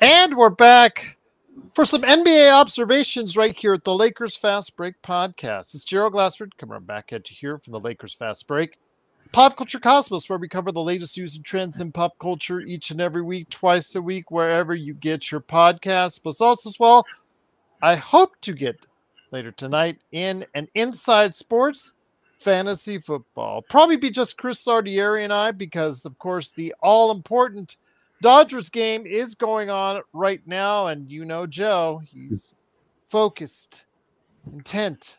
And we're back for some NBA observations right here at the Lakers Fast Break podcast. It's Gerald Glassford coming back at you here from the Lakers Fast Break. Pop Culture Cosmos, where we cover the latest news and trends in pop culture each and every week, twice a week, wherever you get your podcasts. But also as well, I hope to get later tonight in an Inside Sports Fantasy Football. Probably be just Chris Sardieri and I, because, of course, the all-important Dodgers game is going on right now, and you know Joe, he's focused, intent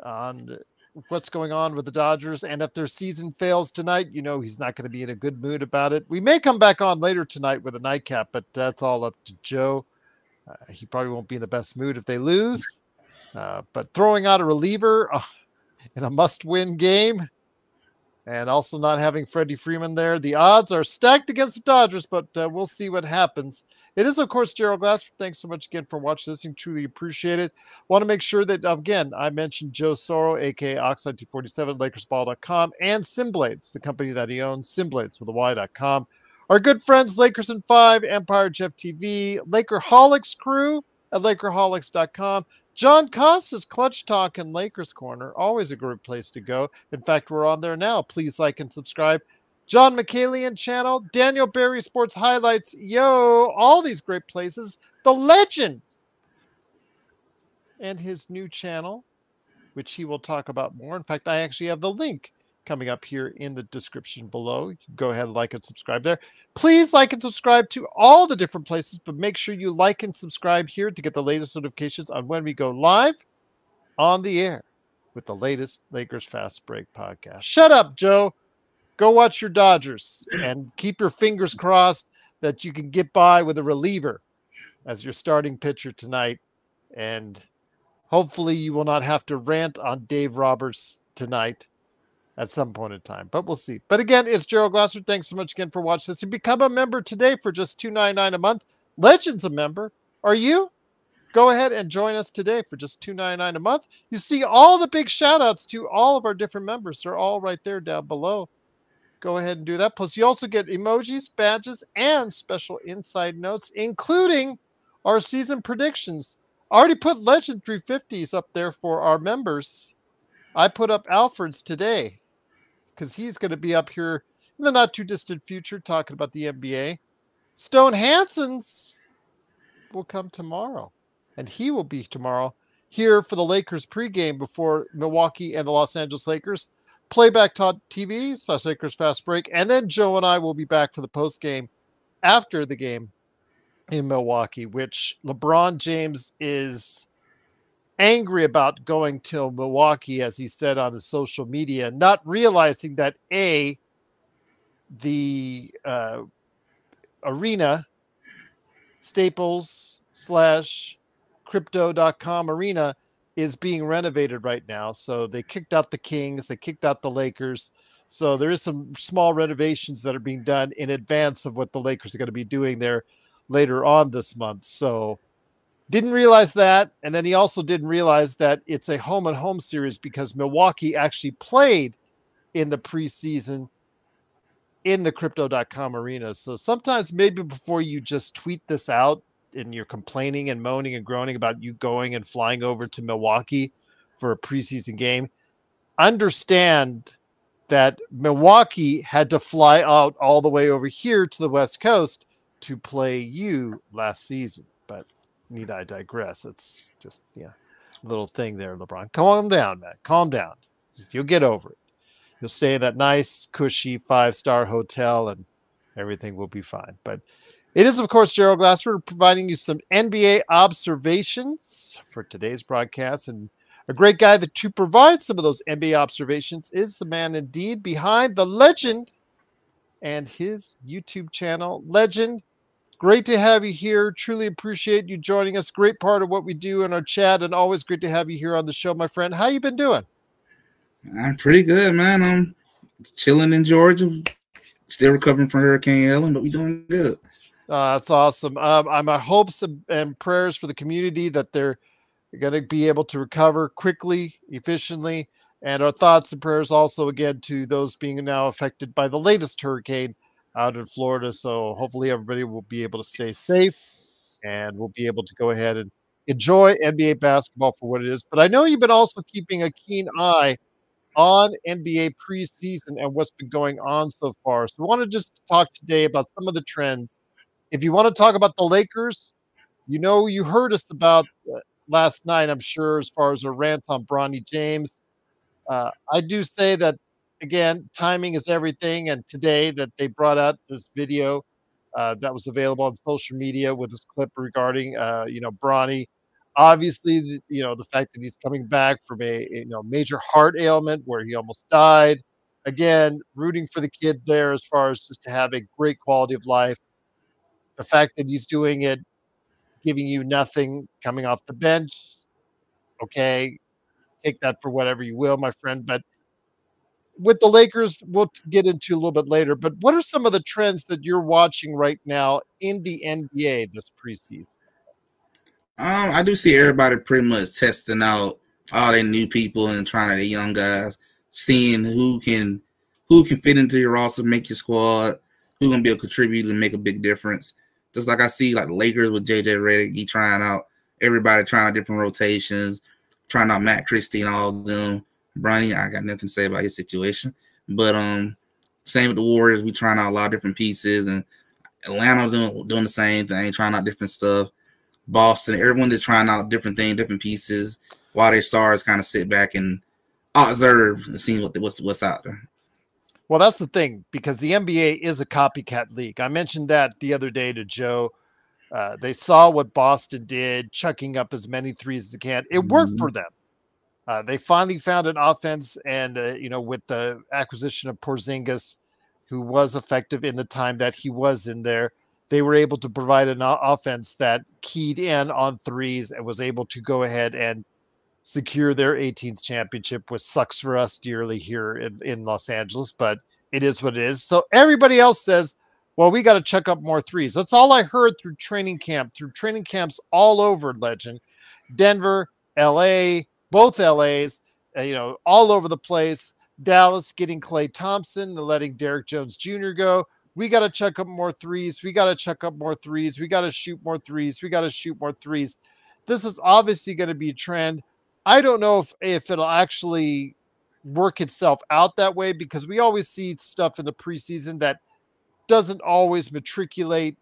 on what's going on with the Dodgers, and if their season fails tonight, you know he's not going to be in a good mood about it. We may come back on later tonight with a nightcap, but that's all up to Joe. He probably won't be in the best mood if they lose, but throwing out a reliever in a must-win game, and also not having Freddie Freeman there, the odds are stacked against the Dodgers, but we'll see what happens. It is, of course, Gerald Glassford. Thanks so much again for watching this. I truly appreciate it. Want to make sure that, again, I mentioned Joe Soro, a.k.a. Oxide247, LakersBall.com, and Simblades, the company that he owns, Simblades with a Y.com. Our good friends, Lakers in 5, Empire Jeff TV, Lakerholics crew at Lakerholics.com. John Costa's Clutch Talk and Lakers Corner, always a great place to go. In fact, we're on there now. Please like and subscribe. John McCalian channel, Daniel Berry Sports Highlights, all these great places. The Legend and his new channel, which he will talk about more. In fact, I actually have the link coming up here in the description below. You can go ahead and like and subscribe there. Please like and subscribe to all the different places, but make sure you like and subscribe here to get the latest notifications on when we go live on the air with the latest Lakers Fast Break podcast. Shut up, Joe. Go watch your Dodgers and keep your fingers crossed that you can get by with a reliever as your starting pitcher tonight. And hopefully you will not have to rant on Dave Roberts tonight at some point in time, but we'll see. But again, it's Gerald Glassford. Thanks so much again for watching this. You become a member today for just $2.99 a month. Legend's a member. Are you? Go ahead and join us today for just $2.99 a month. You see all the big shout outs to all of our different members. They're all right there down below. Go ahead and do that. Plus, you also get emojis, badges, and special inside notes, including our season predictions. I already put Legend350s up there for our members. I put up Alfred's today, because he's going to be up here in the not-too-distant future talking about the NBA. Stone Hansen's will come tomorrow, and he will be tomorrow here for the Lakers pregame before Milwaukee and the Los Angeles Lakers. Playback TV / Lakers Fast Break, and then Joe and I will be back for the postgame after the game in Milwaukee, which LeBron James is angry about going to Milwaukee, as he said on his social media, not realizing that the arena, Staples / Crypto.com arena, is being renovated right now. So they kicked out the Kings, they kicked out the Lakers. So there is some small renovations that are being done in advance of what the Lakers are going to be doing there later on this month. So didn't realize that. And then he also didn't realize that it's a home and home series, because Milwaukee actually played in the preseason in the Crypto.com arena. So sometimes maybe before you just tweet this out and you're complaining and moaning and groaning about you going and flying over to Milwaukee for a preseason game, understand that Milwaukee had to fly out all the way over here to the West Coast to play you last season. But need I digress? It's just, a little thing there, LeBron. Calm down, man. Calm down. You'll get over it. You'll stay in that nice, cushy 5-star hotel and everything will be fine. But it is, of course, Gerald Glassford providing you some NBA observations for today's broadcast. And a great guy to provide some of those NBA observations is the man indeed behind the Legend and his YouTube channel. Legend, great to have you here. Truly appreciate you joining us. Great part of what we do in our chat, and always great to have you here on the show, my friend. How you been doing? I'm pretty good, man. I'm chilling in Georgia. Still recovering from Hurricane Ellen, but we're doing good. That's awesome. My hopes and prayers for the community that they're going to be able to recover quickly, efficiently, and our thoughts and prayers also, again, to those being now affected by the latest hurricane out in Florida. So hopefully everybody will be able to stay safe and we'll be able to go ahead and enjoy NBA basketball for what it is. But I know you've been also keeping a keen eye on NBA preseason and what's been going on so far. So I want to just talk today about some of the trends. If you want to talk about the Lakers, you heard us about last night, I'm sure, as far as a rant on Bronny James. I do say that again, timing is everything. And today that they brought out this video that was available on social media with this clip regarding, Bronny. Obviously, the fact that he's coming back from a major heart ailment where he almost died. Again, rooting for the kid there as far as just to have a great quality of life. The fact that he's doing it, giving you nothing coming off the bench. Okay, take that for whatever you will, my friend. But with the Lakers, we'll get into a little bit later. But what are some of the trends that you're watching right now in the NBA this preseason? I do see everybody pretty much testing out all their new people and trying to the young guys, seeing who can fit into your roster, make your squad, who gonna be able to contribute and make a big difference. Just like I see like the Lakers with JJ Redick, he trying out everybody, trying out different rotations, trying out Matt Christie and all of them. Bronny, I got nothing to say about his situation. But same with the Warriors, we trying out a lot of different pieces, and Atlanta doing the same thing, trying out different stuff. Boston, everyone that's trying out different things, different pieces, while their stars kind of sit back and observe and see what's out there. Well, that's the thing, because the NBA is a copycat league. I mentioned that the other day to Joe. They saw what Boston did, chucking up as many threes as they can. It worked for them. They finally found an offense, and with the acquisition of Porzingis, who was effective in the time that he was in there, they were able to provide an offense that keyed in on threes and was able to go ahead and secure their 18th championship, which sucks for us dearly here in Los Angeles, but it is what it is. So everybody else says, well, we got to check up more threes. That's all I heard through training camps all over, Legend. Denver, LA, both LAs, all over the place. Dallas getting Klay Thompson and letting Derrick Jones Jr. go. We got to check up more threes. We got to check up more threes. We got to shoot more threes. We got to shoot more threes. This is obviously going to be a trend. I don't know if it'll actually work itself out that way, because we always see stuff in the preseason that doesn't always matriculate.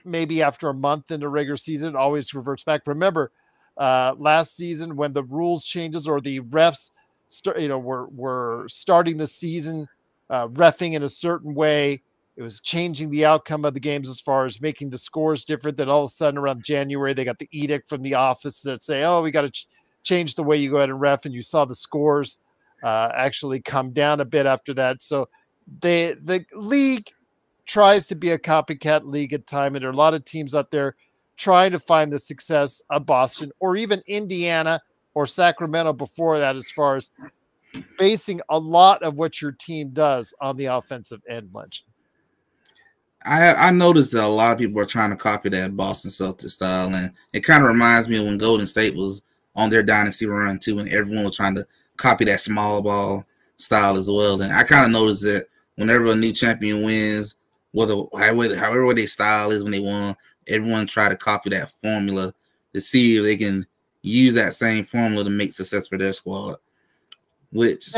Maybe after a month in the regular season, it always reverts back. Remember, last season when the rules changes or the refs were starting the season reffing in a certain way, it was changing the outcome of the games as far as making the scores different. Then all of a sudden around January, they got the edict from the office that say, oh, we got to change the way you go ahead and ref. And you saw the scores actually come down a bit after that. So the league tries to be a copycat league at time. And there are a lot of teams out there trying to find the success of Boston or even Indiana or Sacramento before that, as far as basing a lot of what your team does on the offensive end, Legend. I noticed that a lot of people are trying to copy that Boston Celtics style, and it kind of reminds me of when Golden State was on their dynasty run too, and everyone was trying to copy that small ball style as well. And I kind of noticed that whenever a new champion wins, however their style is when they won, everyone try to copy that formula to see if they can use that same formula to make success for their squad. Which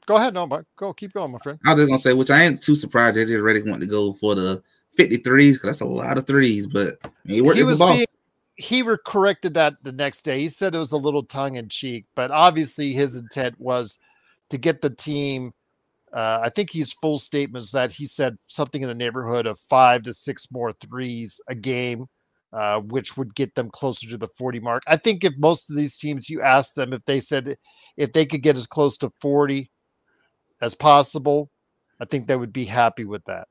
go ahead, no, but keep going, my friend. I was just gonna say, which I ain't too surprised they already want to go for the 53s, because that's a lot of threes. But he corrected that the next day. He said it was a little tongue in cheek, but obviously his intent was to get the team. I think his full statements that he said something in the neighborhood of 5 to 6 more threes a game, which would get them closer to the 40 mark. I think if most of these teams, you ask them if they said if they could get as close to 40 as possible, I think they would be happy with that.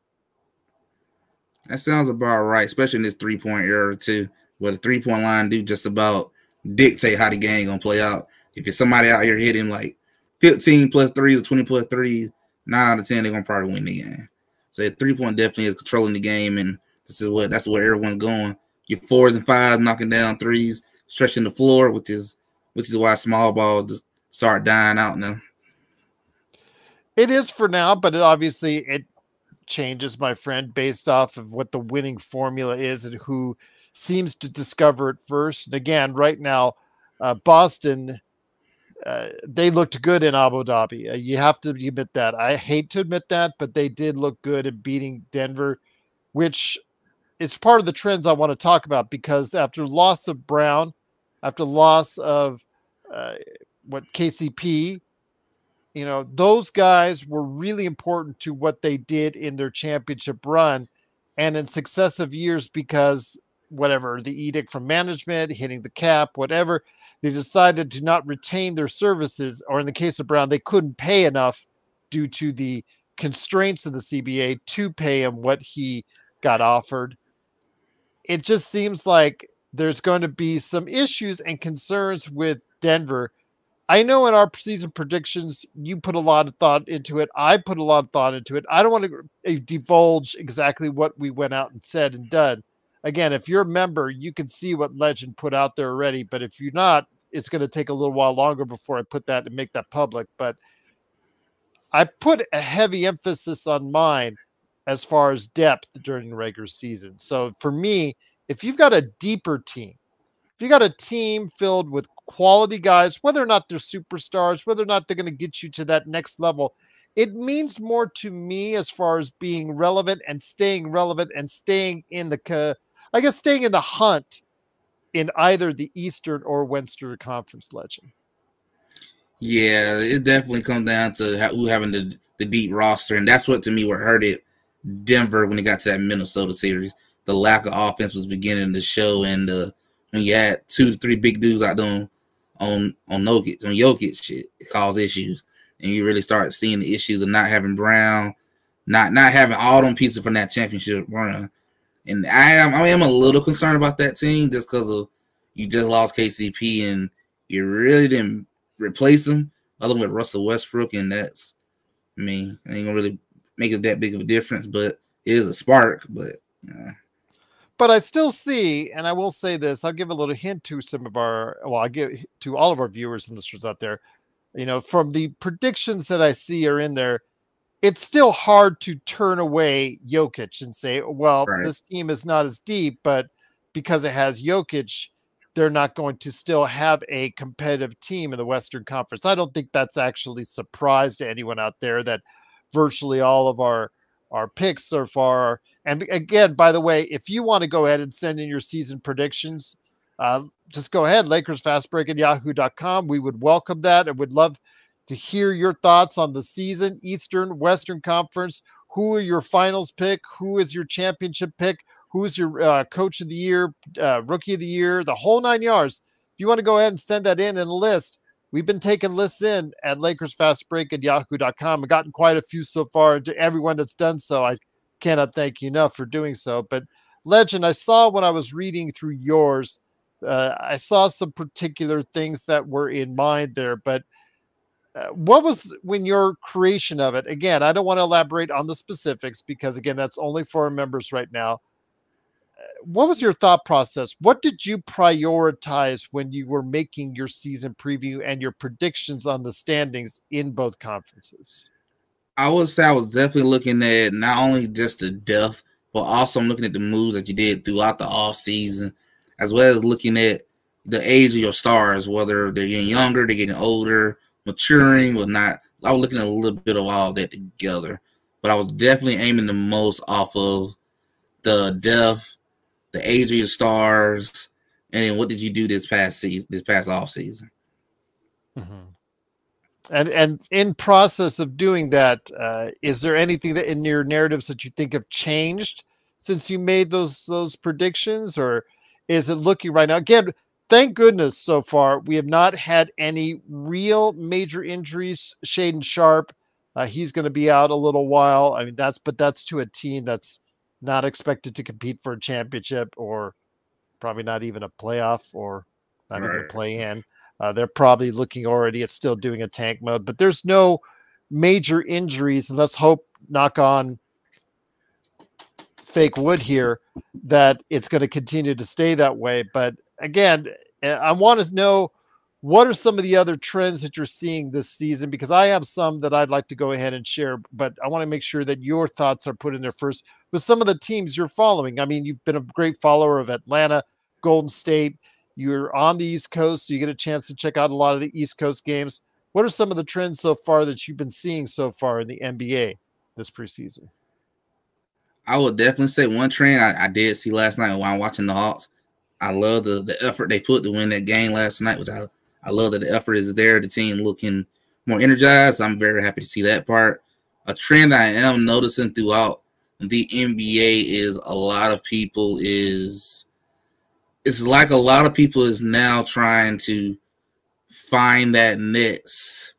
That sounds about right, especially in this 3-point era too, where the 3-point line do just about dictate how the game gonna play out. If it's somebody out here hitting like 15 plus threes or 20 plus threes, 9 out of 10 they're gonna probably win the game. So 3-point definitely is controlling the game, and that's where everyone's going. Your 4s and 5s knocking down threes, stretching the floor, which is why small ball just start dying out now. It is for now, but obviously it changes, my friend, based off of what the winning formula is and who seems to discover it first. And again, right now, Boston, they looked good in Abu Dhabi. You have to admit that. I hate to admit that, but they did look good at beating Denver, which is part of the trends I want to talk about, because after loss of Brown, after loss of uh, KCP, those guys were really important to what they did in their championship run and in successive years, because whatever the edict from management, hitting the cap, whatever, they decided to not retain their services, or in the case of Brown, they couldn't pay enough due to the constraints of the CBA to pay him what he got offered. It just seems like there's going to be some issues and concerns with Denver. I know in our season predictions, you put a lot of thought into it. I put a lot of thought into it. I don't want to divulge exactly what we went out and said and done. Again, if you're a member, you can see what Legend put out there already. But if you're not, it's going to take a little while longer before I put that and make that public. But I put a heavy emphasis on mine as far as depth during the regular season. So for me, if you've got a deeper team, if you got a team filled with quality guys, whether or not they're superstars, whether or not they're going to get you to that next level, it means more to me as far as being relevant and staying in the, staying in the hunt in either the Eastern or Western Conference. Legend. Yeah, it definitely comes down to who having the deep roster, and that's what to me what hurt it Denver when it got to that Minnesota series. The lack of offense was beginning to show, and when you had 2 to 3 big dudes out there on Jokic, shit, it caused issues, and you really start seeing the issues of not having Brown, not having all them pieces from that championship run. And I am a little concerned about that team just because of you just lost KCP and you really didn't replace him other than with Russell Westbrook, and that's, I mean, it ain't gonna really make it that big of a difference, but it is a spark. But But I still see, and I will say this, I'll give a little hint to I give to all of our viewers and listeners out there, from the predictions that I see are in there, it's still hard to turn away Jokic and say, well, right. This team is not as deep, but because it has Jokic, they're not going to still have a competitive team in the Western Conference. I don't think that's actually a surprise to anyone out there that virtually all of our picks so far. And again, by the way, if you want to go ahead and send in your season predictions, just go ahead, LakersFastBreak@yahoo.com. We would welcome that and would love to hear your thoughts on the season, Eastern, Western Conference. Who are your finals pick? Who is your championship pick? Who's your coach of the year, rookie of the year, the whole 9 yards? If you want to go ahead and send that in a list, we've been taking lists in at LakersFastBreak@yahoo.com. I've gotten quite a few so far. To everyone that's done so, I cannot thank you enough for doing so. But Legend, I saw when I was reading through yours, I saw some particular things that were in mind there. But what was when your creation of it? Again, I don't want to elaborate on the specifics because, again, that's only for our members right now. What was your thought process? What did you prioritize when you were making your season preview and your predictions on the standings in both conferences? I would say I was definitely looking at not only just the depth, but also I'm looking at the moves that you did throughout the off season, as well as looking at the age of your stars, whether they're getting younger, they're getting older, maturing or not. I was looking at a little bit of all that together, but I was definitely aiming the most off of the depth, the age of your stars, and then what did you do this past off season? Mm-hmm. And in process of doing that, is there anything that in your narratives that you think have changed since you made those predictions, or is it looking right now? Again, thank goodness so far we have not had any real major injuries. Shaden Sharp, he's going to be out a little while. I mean, that's to a team that's not expected to compete for a championship, or probably not even a playoff, or not even a play-in. They're probably looking already at still doing a tank mode, but there's no major injuries. And let's hope, knock on fake wood here, that it's going to continue to stay that way. But again, I want to know what are some of the other trends that you're seeing this season? Because I have some that I'd like to go ahead and share, but I want to make sure that your thoughts are put in there first with some of the teams you're following. I mean, you've been a great follower of Atlanta, Golden State. You're on the East Coast, so you get a chance to check out a lot of the East Coast games. What are some of the trends so far that you've been seeing so far in the NBA this preseason? I would definitely say one trend I did see last night while I'm watching the Hawks. I love the effort they put to win that game last night, which I love that the effort is there. The team looking more energized. I'm very happy to see that part. A trend that I am noticing throughout the NBA is a lot of people is it's like a lot of people is now trying to find that next.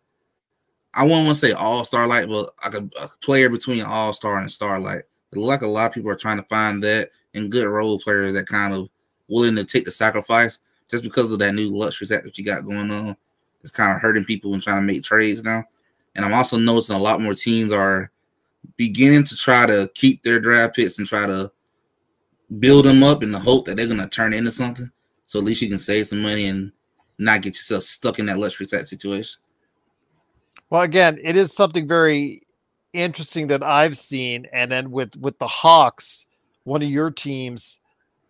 I won't want to say all-star light, but like a player between all-star and starlight. Like a lot of people are trying to find that, and good role players that kind of willing to take the sacrifice just because of that new luxury set that you got going on. It's kind of hurting people when trying to make trades now. And I'm also noticing a lot more teams are beginning to try to keep their draft picks and try to build them up in the hope that they're going to turn into something. So at least you can save some money and not get yourself stuck in that luxury tax situation. Well, again, it is something very interesting that I've seen. And then with the Hawks, one of your teams,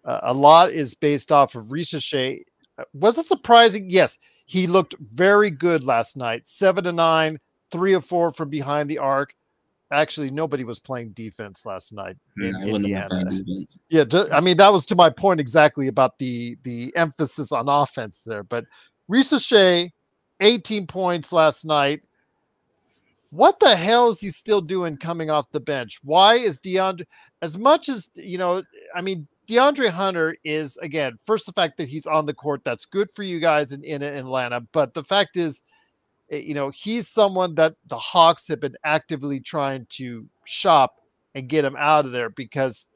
a lot is based off of Ricochet. Was it surprising? Yes, he looked very good last night. 7-9, 3 of 4 from behind the arc. Actually, nobody was playing defense last night in Indiana. Yeah, I mean, that was to my point exactly about the emphasis on offense there. But Ricochet, 18 points last night. What the hell is he still doing coming off the bench? Why is DeAndre, as much as, I mean, DeAndre Hunter is, again, first, the fact that he's on the court, that's good for you guys in Atlanta. But the fact is, he's someone that the Hawks have been actively trying to shop and get him out of there because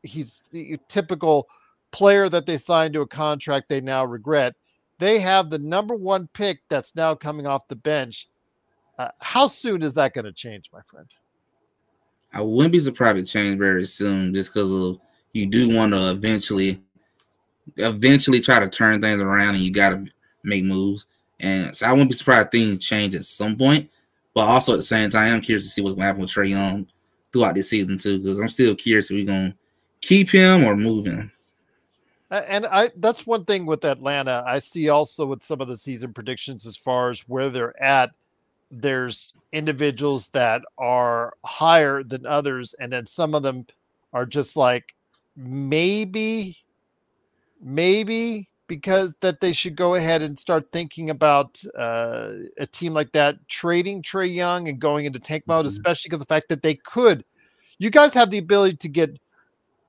he's the typical player that they signed to a contract they now regret. They have the number 1 pick that's now coming off the bench. How soon is that going to change, my friend? I wouldn't be surprised to change very soon just because of you do want to eventually try to turn things around and you got to make moves. And so I wouldn't be surprised things change at some point. But also at the same time, I'm curious to see what's going to happen with Trae Young throughout this season too, because I'm still curious if we're going to keep him or move him. And that's one thing with Atlanta. I see also with some of the season predictions as far as where they're at. There's individuals that are higher than others, and then some of them are just like maybe because that they should go ahead and start thinking about a team like that trading Trae Young and going into tank mode, especially because the fact that they could. You guys have the ability to get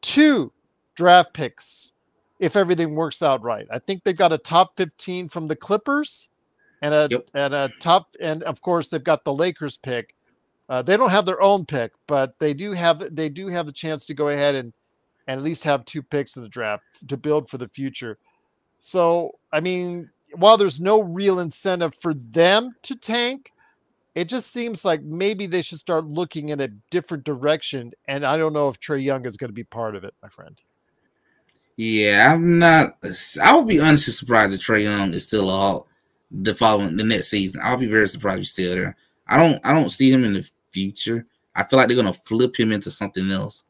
2 draft picks if everything works out right. I think they've got a top 15 from the Clippers. And a top, and of course they've got the Lakers pick. They don't have their own pick, but they do have the chance to go ahead and at least have 2 picks in the draft to build for the future. So, I mean, while there's no real incentive for them to tank, it just seems like maybe they should start looking in a different direction. And I don't know if Trae Young is going to be part of it, my friend. Yeah, I would be honestly surprised if Trae Young is still a Hawk the next season. I'll be very surprised he's still there. I don't see him in the future. I feel like they're gonna flip him into something else.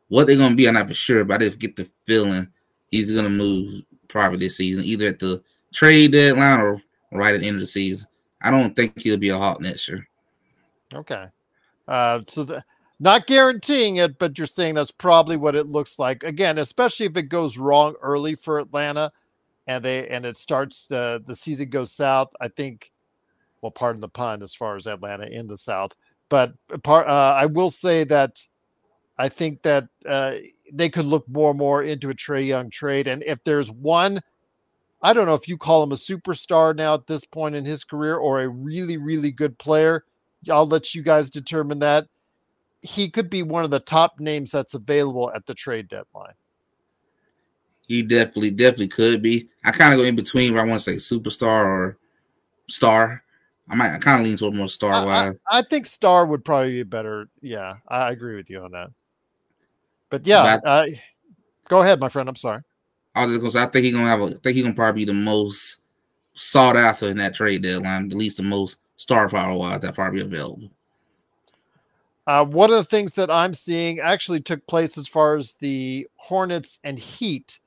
What they're gonna be, I'm not for sure, but I just get the feeling he's gonna move probably this season, either at the trade deadline or right at the end of the season. I don't think he'll be a Hawk next year. Okay. Not guaranteeing it, but you're saying that's probably what it looks like. Again, especially if it goes wrong early for Atlanta. And it starts the season goes south. I think, well, pardon the pun, as far as Atlanta in the South, but I will say that I think that they could look more and more into a Trae Young trade. And if there's one, I don't know if you call him a superstar now at this point in his career or a really, really good player. I'll let you guys determine that. He could be one of the top names that's available at the trade deadline. He definitely could be. I kind of go in between where I want to say superstar or star. I kind of lean toward more star wise. I think star would probably be better. Yeah, I agree with you on that. But yeah, go ahead, my friend. I'm sorry. I was just gonna say I think he's gonna probably be the most sought after in that trade deadline, at least the most star power wise that probably available. One of the things that I'm seeing actually took place as far as the Hornets and Heat.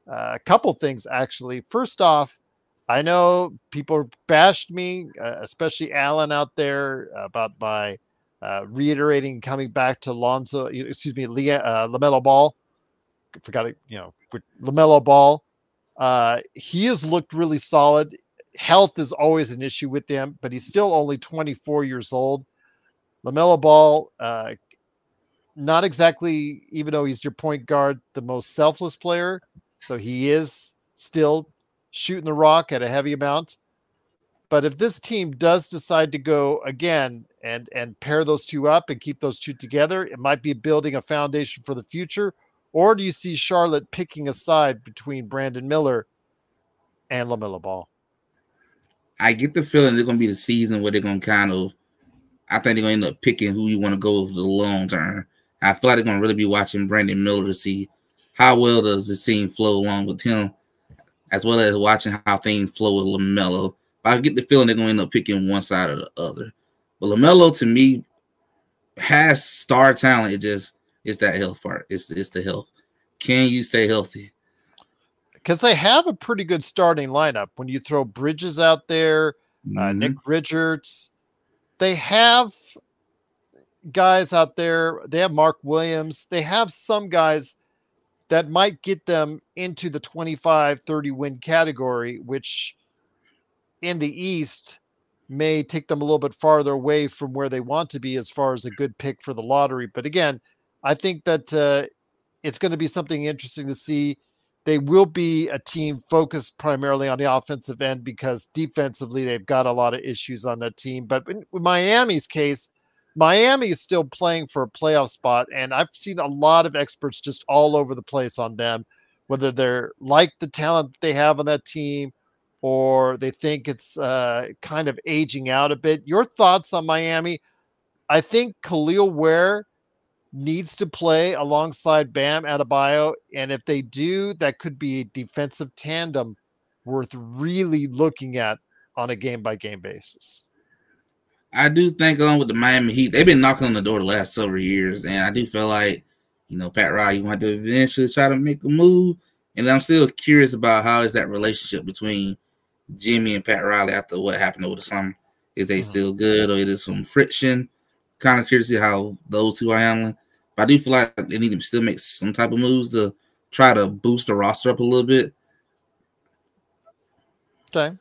A couple things, actually. First off, I know people bashed me, especially Alan out there, about my reiterating coming back to LaMelo Ball. I forgot it, LaMelo Ball. He has looked really solid. Health is always an issue with him, but he's still only 24 years old. LaMelo Ball, not exactly, even though he's your point guard, the most selfless player. So he is still shooting the rock at a heavy amount. But if this team does decide to go again and pair those two up and keep those two together, it might be building a foundation for the future. Or do you see Charlotte picking a side between Brandon Miller and LaMelo Ball? I get the feeling they're going to be the season where they're going to I think they're going to end up picking who you want to go for the long term. I feel like they're going to really be watching Brandon Miller to see how well does the team flow along with him, as well as watching how things flow with LaMelo. I get the feeling they're going to end up picking one side or the other. But LaMelo, to me, has star talent. It's that health part. It's the health. Can you stay healthy? Because they have a pretty good starting lineup. When you throw Bridges out there, Nick Richards, they have guys out there. They have Mark Williams. They have some guys that might get them into the 25-30 win category, which in the East may take them a little bit farther away from where they want to be as far as a good pick for the lottery. But again, I think that it's going to be something interesting to see. They will be a team focused primarily on the offensive end because defensively they've got a lot of issues on that team. But in Miami's case, Miami is still playing for a playoff spot, and I've seen a lot of experts just all over the place on them, whether they're like the talent they have on that team or they think it's kind of aging out a bit. Your thoughts on Miami? I think Khalil Ware needs to play alongside Bam Adebayo, and if they do, that could be a defensive tandem worth really looking at on a game-by-game basis. I do think with the Miami Heat, they've been knocking on the door the last several years, and I do feel like, Pat Riley want to eventually try to make a move, and I'm still curious about how is that relationship between Jimmy and Pat Riley after what happened over the summer. Is they still good, or is there some friction? Kind of curious to see how those two are handling. But I do feel like they need to still make some type of moves to try to boost the roster up a little bit. Okay.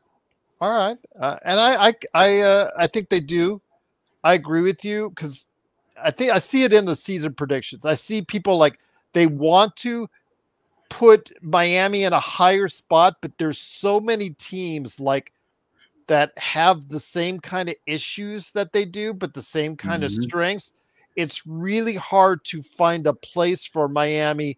All right. And I think they do. I agree with you because I think I see it in the season predictions. I see people like they want to put Miami in a higher spot, but there's so many teams like that have the same kind of issues that they do, but the same kind of strengths. It's really hard to find a place for Miami.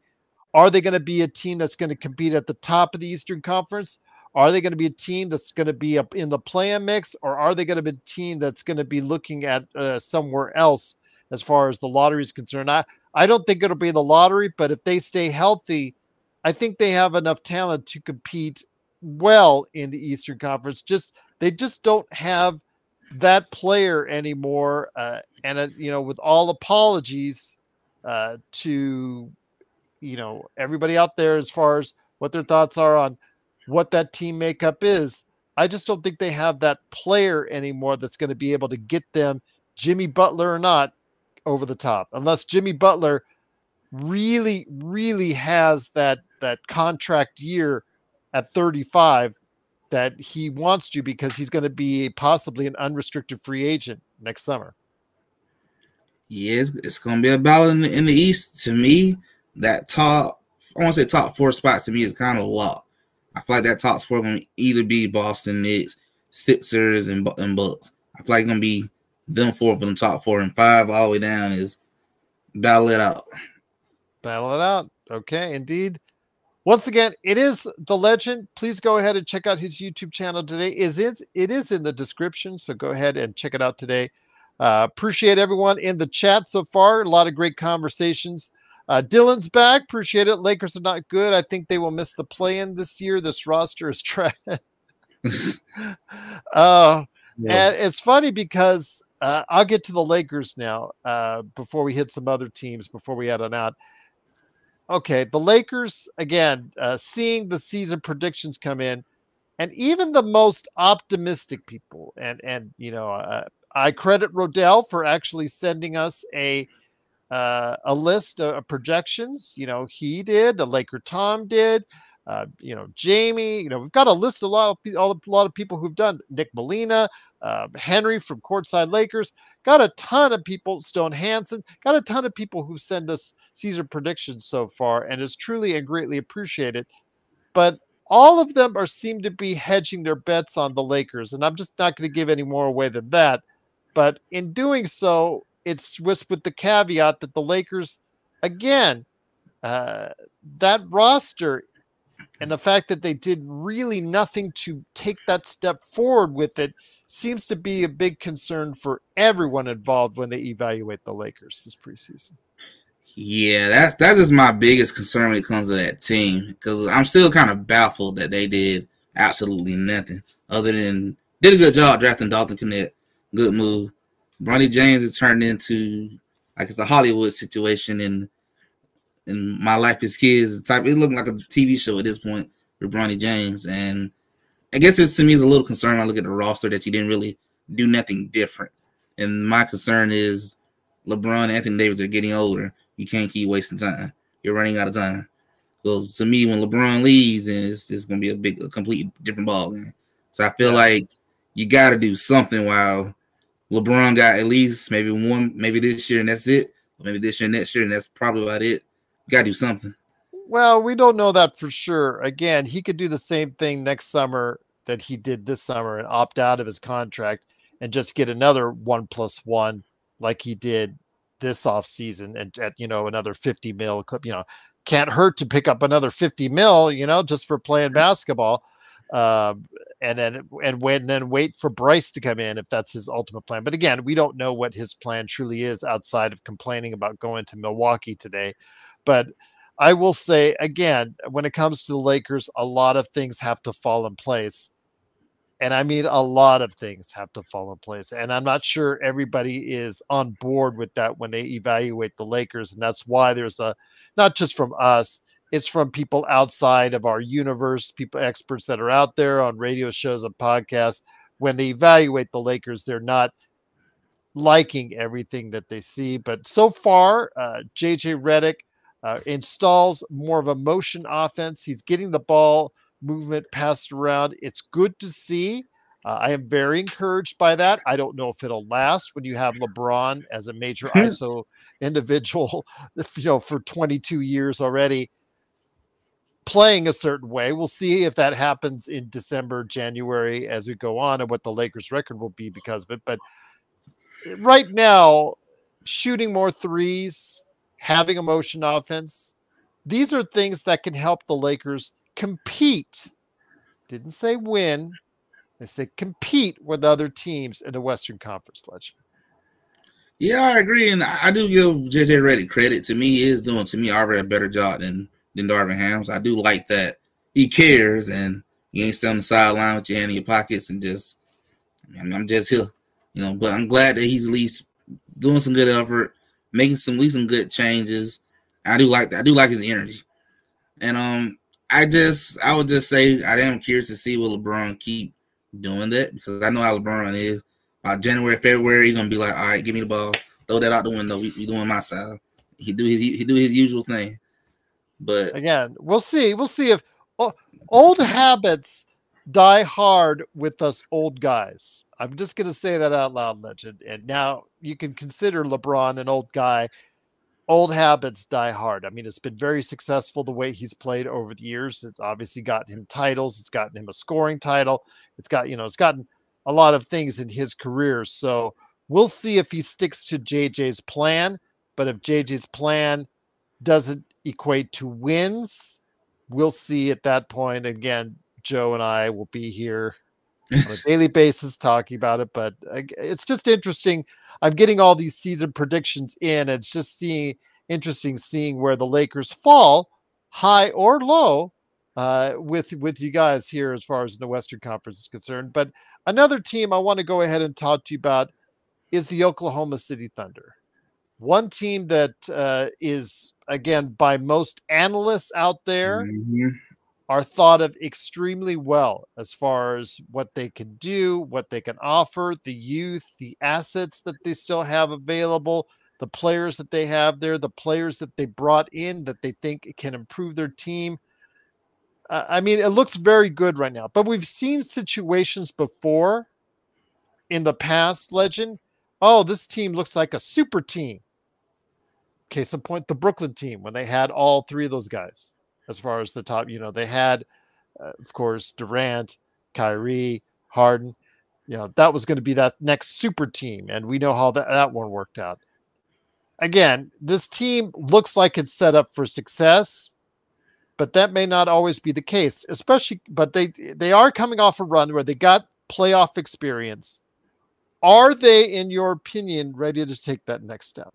Are they going to be a team that's going to compete at the top of the Eastern Conference? Are they going to be a team that's going to be up in the play-in mix, or are they going to be a team that's going to be looking at somewhere else as far as the lottery is concerned? I don't think it'll be the lottery, but if they stay healthy, I think they have enough talent to compete well in the Eastern Conference. They just don't have that player anymore. With all apologies to, everybody out there as far as what their thoughts are on what that team makeup is, I just don't think they have that player anymore that's going to be able to get them, Jimmy Butler or not, over the top. Unless Jimmy Butler really, really has that contract year at 35 that he wants to, because he's going to be possibly an unrestricted free agent next summer. Yeah, it's going to be a battle in the East. To me, that I want to say top 4 spots to me is kind of locked. I feel like that top 4 going to either be Boston Knicks, Sixers, and Bucks. I feel like it's going to be them 4 for the top 4, and 5 all the way down is battle it out. Battle it out. Okay, indeed. Once again, it is the legend. Please go ahead and check out his YouTube channel today. It is in the description, so go ahead and check it out today. Appreciate everyone in the chat so far. A lot of great conversations. Dylan's back. Appreciate it. Lakers are not good. I think they will miss the play-in this year. This roster is trash. Uh, Yeah. and it's funny because I'll get to the Lakers now before we hit some other teams before we head on out. Okay, the Lakers again, seeing the season predictions come in, and even the most optimistic people, and I credit Rodell for actually sending us a list of projections. He did, the Laker Tom did, Jamie. We've got a list of a lot of people who've done. Nick Molina, Henry from Courtside Lakers. Got a ton of people. Stone Hansen. Got a ton of people who send us season predictions so far, and is truly and greatly appreciated. But all of them seem to be hedging their bets on the Lakers, and I'm just not going to give any more away than that. But in doing so, it's just with the caveat that the Lakers, again, that roster and the fact that they did really nothing to take that step forward with it seems to be a big concern for everyone involved when they evaluate the Lakers this preseason. Yeah, that is my biggest concern when it comes to that team, because I'm still kind of baffled that they did absolutely nothing other than did a good job drafting Dalton Connect. Good move. Bronny James has turned into like it's a Hollywood situation, and My Life is Kids type. It's looking like a TV show at this point with Bronny James, and I guess it's to me is a little concern when I look at the roster that you didn't really do nothing different. And my concern is LeBron and Anthony Davis are getting older. You can't keep wasting time. You're running out of time. Because to me, when LeBron leaves, then it's going to be a complete different ball game. So I feel like you got to do something while LeBron got at least maybe one, maybe this year and that's it. Or maybe this year and next year and that's probably about it. You got to do something. Well, we don't know that for sure. Again, he could do the same thing next summer that he did this summer and opt out of his contract and just get another 1+1 like he did this offseason and at another 50 mil. Can't hurt to pick up another 50 mil, just for playing basketball. And then wait for Bryce to come in if that's his ultimate plan. But again, we don't know what his plan truly is outside of complaining about going to Milwaukee today. But I will say again, when it comes to the Lakers, a lot of things have to fall in place. And I mean, a lot of things have to fall in place. And I'm not sure everybody is on board with that when they evaluate the Lakers. And that's why there's not just from us, it's from people outside of our universe, people, experts that are out there on radio shows and podcasts. When they evaluate the Lakers, they're not liking everything that they see. But so far, JJ Redick installs more of a motion offense. He's getting the ball movement passed around. It's good to see. I am very encouraged by that. I don't know if it'll last when you have LeBron as a major ISO individual, for 22 years already playing a certain way. We'll see if that happens in December, January as we go on and what the Lakers record will be because of it. But right now, shooting more threes, having a motion offense, these are things that can help the Lakers compete. Didn't say win. They say compete with other teams in the Western Conference, Legend. Yeah, I agree, and I do give JJ Redick credit. To me, he is doing already a better job than Darvin Hams. I do like that he cares and he ain't still on the sideline with your hand in your pockets and just I'm just here, But I'm glad that he's at least doing some good effort, making at least some good changes. I do like that. I do like his energy, and I would just say I am curious to see will LeBron keep doing that because I know how LeBron is. January, February, he's gonna be like, all right, give me the ball, throw that out the window. We doing my style. He do his usual thing. But again, we'll see. We'll see if old habits die hard with us old guys. I'm just gonna say that out loud, Legend. And now you can consider LeBron an old guy. Old habits die hard. I mean, it's been very successful the way he's played over the years. It's obviously gotten him titles. It's gotten him a scoring title. It's gotten a lot of things in his career. So we'll see if he sticks to JJ's plan. But if JJ's plan doesn't equate to wins, we'll see at that point. Again, Joe and I will be here on a daily basis talking about it. But it's just interesting. I'm getting all these season predictions in. It's just interesting seeing where the Lakers fall, high or low, with you guys here as far as the Western Conference is concerned. But another team I want to go ahead and talk to you about is the Oklahoma City Thunder. One team that is, again, by most analysts out there, are thought of extremely well as far as what they can do, what they can offer, the youth, the assets that they still have available, the players that they have there, the players that they brought in that they think can improve their team. I mean, it looks very good right now, but we've seen situations before in the past, Legend. Oh, this team looks like a super team. Case in point, the Brooklyn team, when they had all three of those guys as far as the top, they had, of course, Durant, Kyrie, Harden. That was going to be that next super team. And we know how that one worked out. Again, this team looks like it's set up for success, but that may not always be the case, but they are coming off a run where they got playoff experience. Are they, in your opinion, ready to take that next step?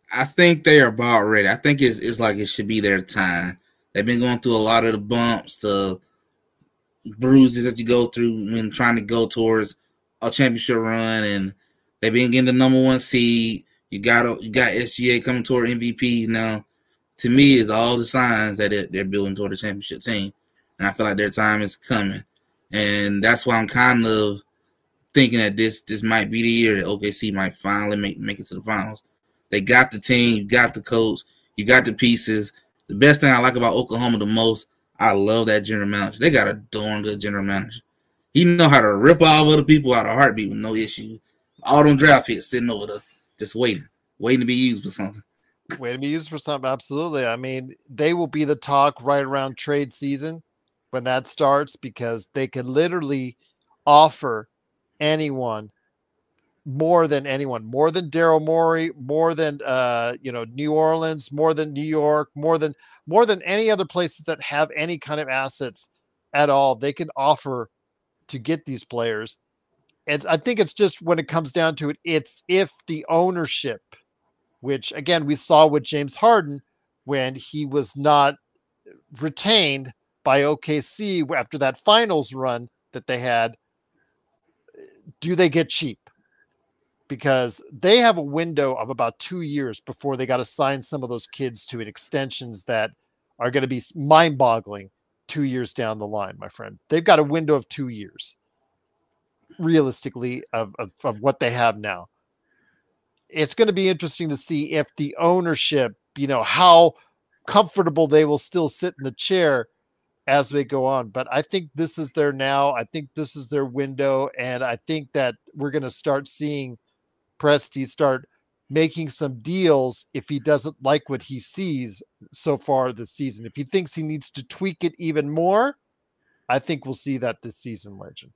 I think they are about ready. I think it's like it should be their time. They've been going through a lot of the bumps, the bruises that you go through when trying to go towards a championship run, and they've been getting the number one seed. You got SGA coming toward MVP now. To me, is all the signs that they're building toward a championship team, and I feel like their time is coming, and that's why I'm kind of thinking that this might be the year that OKC might finally make it to the finals. They got the team, you got the coach, you got the pieces. The best thing I like about Oklahoma the most, I love that general manager. They got a darn good general manager. He know how to rip all other people out of heartbeat with no issue. All them draft picks sitting over there, just waiting to be used for something. Waiting to be used for something, absolutely. I mean, they will be the talk right around trade season when that starts, because they can literally offer anyone more than Daryl Morey, more than New Orleans, more than New York, more than any other places that have any kind of assets at all. They can offer to get these players. I think it's just, when it comes down to it, it's if the ownership, which again we saw with James Harden when he was not retained by OKC after that finals run that they had, do they get cheap? Because they have a window of about 2 years before they got to sign some of those kids to extensions that are going to be mind-boggling 2 years down the line, my friend. They've got a window of 2 years, realistically, of what they have now. It's going to be interesting to see if the ownership, how comfortable they will still sit in the chair as they go on. But I think this is their now. I think this is their window. And I think that we're going to start seeing Presti start making some deals if he doesn't like what he sees so far this season. If he thinks he needs to tweak it even more, I think we'll see that this season, Legend.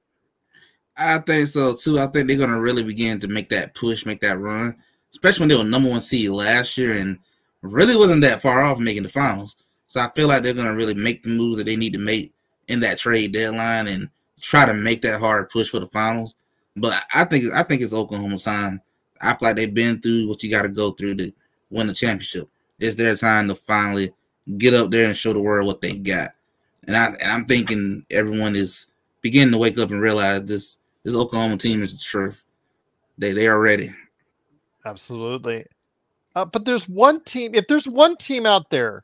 I think so too. I think they're going to really begin to make that push, make that run, especially when they were number one seed last year and really wasn't that far off making the finals. So I feel like they're going to really make the moves that they need to make in that trade deadline and try to make that hard push for the finals. But I think it's Oklahoma's time. I feel like they've been through what you got to go through to win the championship. It's their time to finally get up there and show the world what they got. And I'm thinking everyone is beginning to wake up and realize this Oklahoma team is the truth. They are ready. Absolutely. But there's one team. If there's one team out there,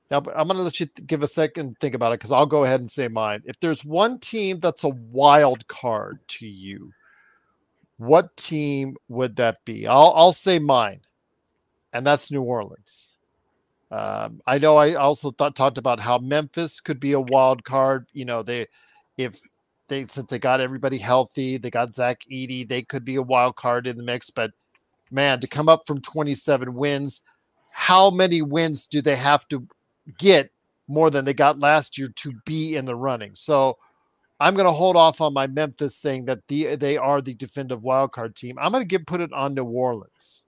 now I'm going to let you give a second and think about it, because I'll go ahead and say mine. If there's one team that's a wild card to you, what team would that be? I'll say mine, and that's New Orleans. I know I also talked about how Memphis could be a wild card. Since they got everybody healthy, they got Zach Edey, they could be a wild card in the mix. But man, to come up from 27 wins, how many wins do they have to get more than they got last year to be in the running? So I'm going to hold off on my Memphis saying that they are the definitive wildcard team. I'm going to put it on New Orleans.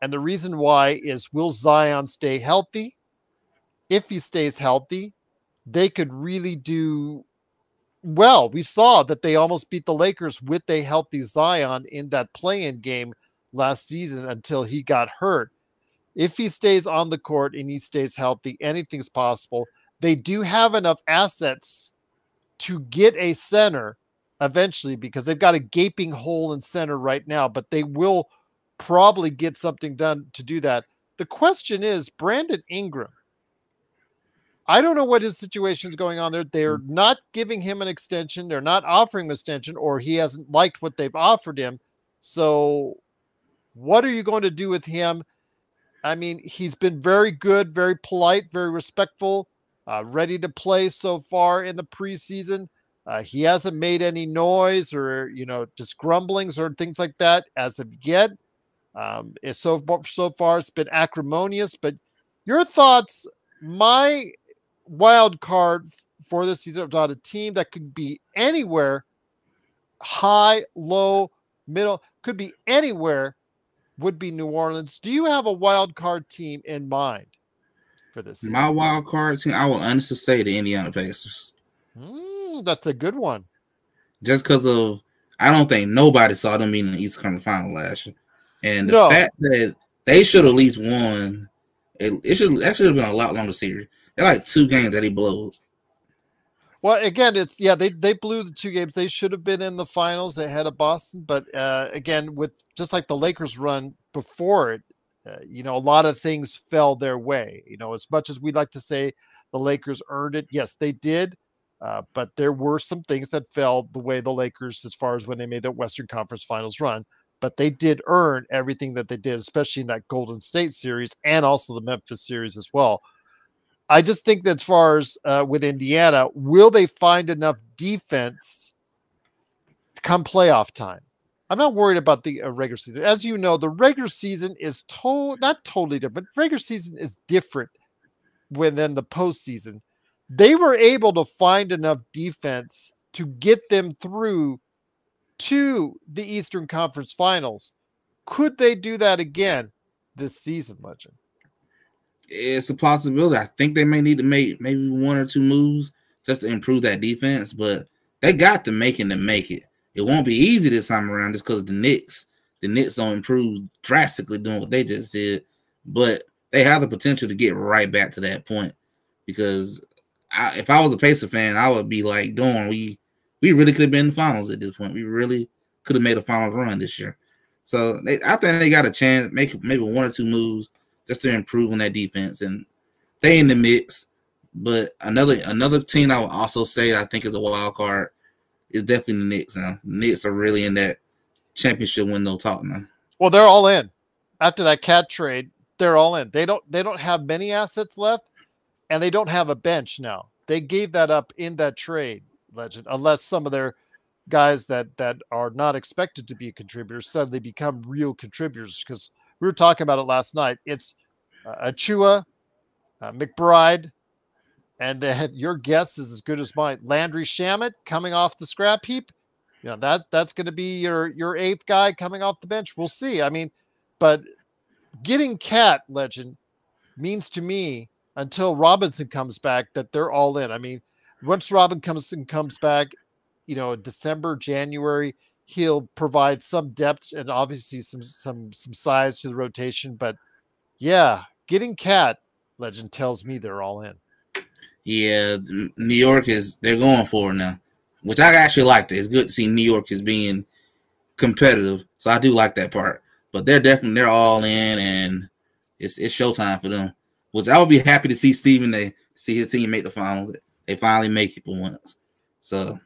And the reason why is, will Zion stay healthy? If he stays healthy, they could really do well. We saw that they almost beat the Lakers with a healthy Zion in that play-in game last season until he got hurt. If he stays on the court and he stays healthy, anything's possible. they do have enough assets to get a center eventually, because they've got a gaping hole in center right now, but they will probably get something done to do that. The question is, Brandon Ingram. I don't know what his situation is going on there. They're not giving him an extension. They're not offering him an extension, or he hasn't liked what they've offered him. So what are you going to do with him? I mean, he's been very good, very polite, very respectful, ready to play so far in the preseason. He hasn't made any noise or, just grumblings or things like that as of yet. So far, it's been acrimonious. But your thoughts? My wild card for this season about a team that could be anywhere, high, low, middle, could be anywhere, would be New Orleans. Do you have a wild card team in mind for this season? My wild card team, I will honestly say the Indiana Pacers. That's a good one. Just because of, I don't think nobody saw them in the East Conference Final last year. And the fact that they should at least won, it should actually have been a lot longer series. They're like 2 games that he blew. Well, again, they blew the 2 games. They should have been in the finals ahead of Boston. But again, with just like the Lakers run before it, a lot of things fell their way. As much as we'd like to say the Lakers earned it, yes, they did. But there were some things that fell the way the Lakers, as far as when they made that Western Conference Finals run. But they did earn everything that they did, especially in that Golden State series and also the Memphis series as well. I just think that as far as with Indiana, will they find enough defense come playoff time? I'm not worried about the regular season. As you know, the regular season is not totally different. Regular season is different than the postseason. They were able to find enough defense to get them through to the Eastern Conference Finals. Could they do that again this season, Legend? It's a possibility. I think they may need to make maybe 1 or 2 moves just to improve that defense, but they got the making to make it. It won't be easy this time around just because of the Knicks. The Knicks don't improve drastically doing what they just did, but they have the potential to get right back to that point. Because if I was a Pacer fan, I would be like, we really could have been in the finals at this point. We really could have made a finals run this year. So I think they got a chance, make maybe 1 or 2 moves just to improve on that defense, and they in the mix. But another team I would also say I think is a wild card is definitely the Knicks. Now, the Knicks are really in that championship window talk now. Well, they're all in. After that Cat trade, they're all in. They don't have many assets left, and they don't have a bench now. They gave that up in that trade, Legend, unless some of their guys that are not expected to be contributors suddenly become real contributors. Because we were talking about it last night. It's Achua, McBride, and then your guess is as good as mine. Landry Shamet coming off the scrap heap. That's going to be your 8th guy coming off the bench. We'll see. I mean, but getting Cat, Legend, means to me, until Robinson comes back, that they're all in. I mean, once Robinson comes back, December, January, he'll provide some depth and obviously some size to the rotation. But yeah, getting Cat, Legend, tells me they're all in. Yeah, New York they're going for it now, which I actually like that. It's good to see New York is being competitive. So I do like that part. But they're all in, and it's showtime for them. Which I would be happy to see see his team make the finals. They finally make it for once. So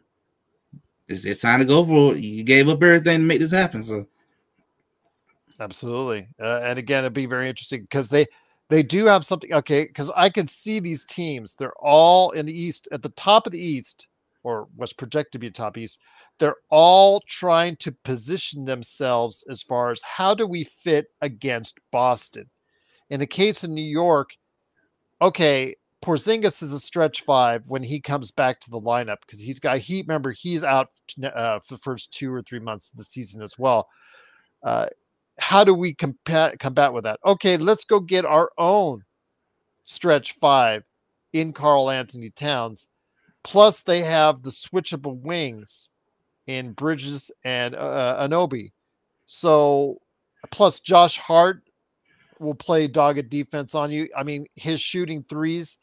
it's time to go for it. You gave up everything to make this happen. So absolutely. And again, it'd be very interesting because they do have something. Okay, because I can see these teams. They're all in the East, at the top of the East, or what's projected to be the top East. They're all trying to position themselves as far as how do we fit against Boston. In the case of New York, okay, Porzingis is a stretch 5 when he comes back to the lineup because he's out for the first 2 or 3 months of the season as well. How do we combat with that? Okay, let's go get our own stretch 5 in Karl Anthony Towns. Plus, they have the switchable wings in Bridges and Anunoby. So, plus Josh Hart will play dogged defense on you. I mean, his shooting threes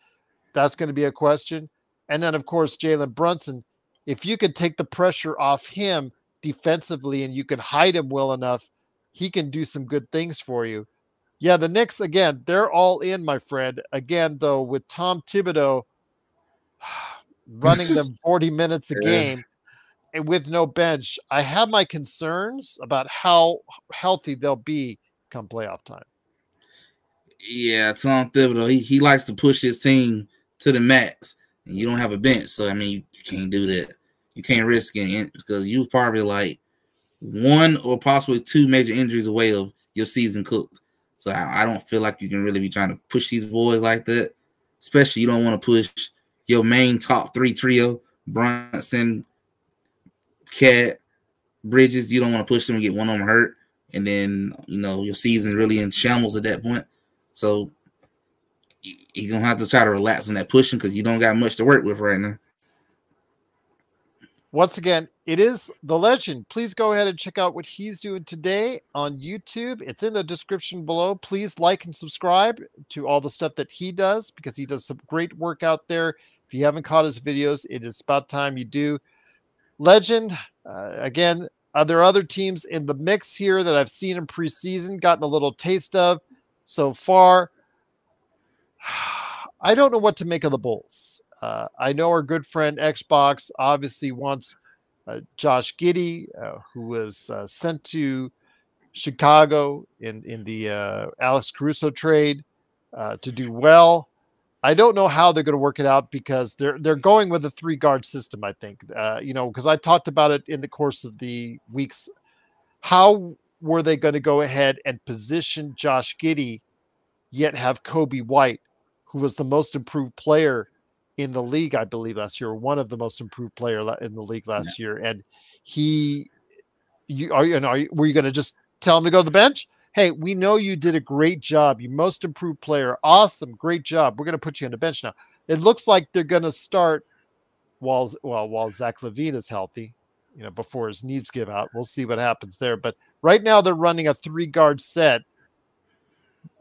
That's going to be a question. And then, of course, Jalen Brunson, if you could take the pressure off him defensively and you can hide him well enough, he can do some good things for you. Yeah, the Knicks, again, they're all in, my friend. Again, though, with Tom Thibodeau running them 40 minutes a game and with no bench, I have my concerns about how healthy they'll be come playoff time. Yeah, Tom Thibodeau, he likes to push his team to the max, and you don't have a bench, so I mean you can't do that. You can't risk it because you're probably like one or possibly two major injuries away of your season cooked. So I don't feel like you can really be trying to push these boys like that. Especially you don't want to push your main top three trio, Brunson, Cat, Bridges. You don't want to push them and get one of them hurt, and then your season's really in shambles at that point. So you're gonna have to try to relax on that pushing because you don't got much to work with right now. Once again, it is the legend. Please go ahead and check out what he's doing today on YouTube. It's in the description below. Please like and subscribe to all the stuff that he does because he does some great work out there. If you haven't caught his videos, it is about time you do. Legend, again, there are other teams in the mix here that I've seen in preseason, gotten a little taste of so far. I don't know what to make of the Bulls. I know our good friend Xbox obviously wants Josh Giddey, who was sent to Chicago in the Alex Caruso trade to do well. I don't know how they're going to work it out because they're going with a 3-guard system, I think. Because I talked about it in the course of the weeks. How were they going to go ahead and position Josh Giddey, yet have Kobe White, who was the most improved player in the league, I believe, last year, or one of the most improved player in the league last year. And were you going to just tell him to go to the bench? Hey, we know you did a great job. You most improved player. Awesome. Great job. We're going to put you on the bench now. It looks like they're going to start while Zach LaVine is healthy, before his knees give out. We'll see what happens there. But right now they're running a 3-guard set.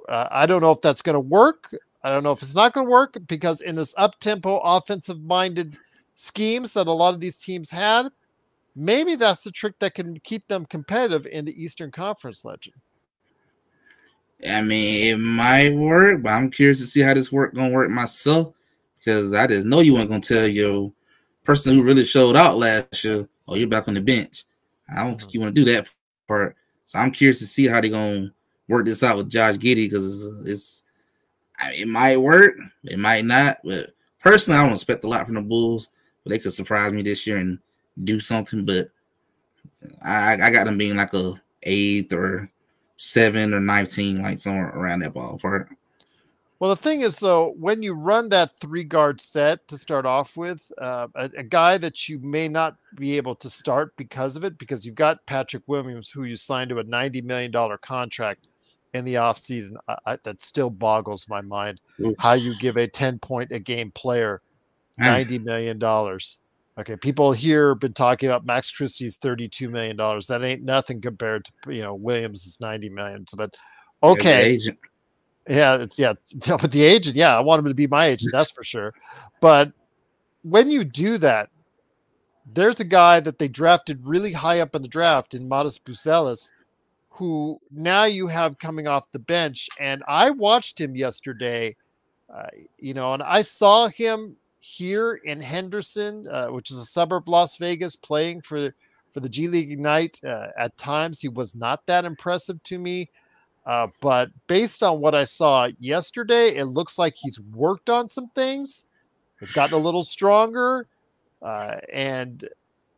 I don't know if that's going to work. I don't know if it's not going to work because in this up-tempo, offensive-minded schemes that a lot of these teams had, maybe that's the trick that can keep them competitive in the Eastern Conference, Legend. I mean, it might work, but I'm curious to see how this gonna work myself because I just know you weren't gonna tell your person who really showed out last year, "Oh, you're back on the bench." I don't think you want to do that part. So I'm curious to see how they're gonna work this out with Josh Giddey because it might work, it might not. But personally, I don't expect a lot from the Bulls, but they could surprise me this year and do something. But I got them being like a 8th or 7 or 19, like somewhere around that ballpark. Well, the thing is, though, when you run that 3-guard set to start off with, a guy that you may not be able to start because of it, because you've got Patrick Williams, who you signed to a $90 million contract in the offseason. That still boggles my mind. Oof. How you give a 10-point-a-game player $90 million. Okay, people here have been talking about Max Christie's $32 million. That ain't nothing compared to Williams' $90 million. But okay, with the agent, I want him to be my agent, that's for sure. But when you do that, there's a guy that they drafted really high up in the draft in Modest Buzelis, who now you have coming off the bench. And I watched him yesterday, and I saw him here in Henderson, which is a suburb of Las Vegas, playing for the G League Ignite. At times, he was not that impressive to me. But based on what I saw yesterday, it looks like he's worked on some things. He's gotten a little stronger, and